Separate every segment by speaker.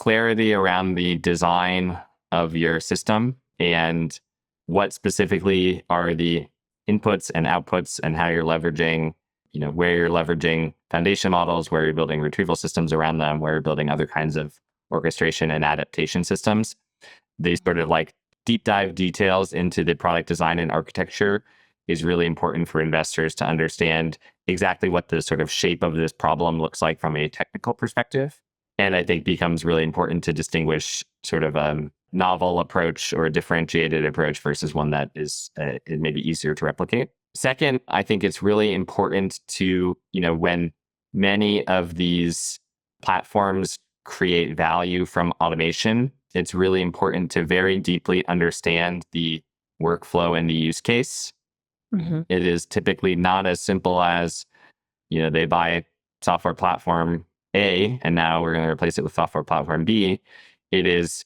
Speaker 1: clarity around the design of your system and what specifically are the inputs and outputs and how you're leveraging, where you're leveraging foundation models, where you're building retrieval systems around them, where you're building other kinds of orchestration and adaptation systems. These sort of like deep dive details into the product design and architecture is really important for investors to understand exactly what the sort of shape of this problem looks like from a technical perspective. And I think becomes really important to distinguish sort of a novel approach or a differentiated approach versus one that is maybe easier to replicate. Second, I think it's really important to, when many of these platforms create value from automation, it's really important to very deeply understand the workflow and the use case.
Speaker 2: Mm-hmm.
Speaker 1: It is typically not as simple as, they buy software platform A and now we're going to replace it with software platform B. It is,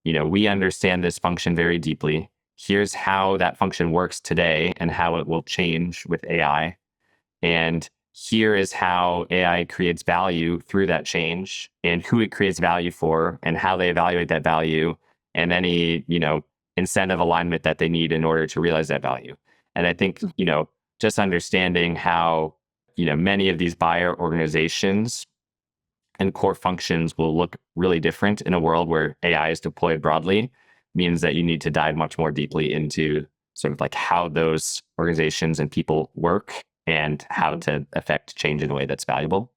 Speaker 1: we understand this function very deeply. Here's how that function works today and how it will change with AI. And here is how AI creates value through that change and who it creates value for and how they evaluate that value and any, incentive alignment that they need in order to realize that value. And I think, just understanding how, many of these buyer organizations and core functions will look really different in a world where AI is deployed broadly means that you need to dive much more deeply into sort of like how those organizations and people work and how to affect change in a way that's valuable.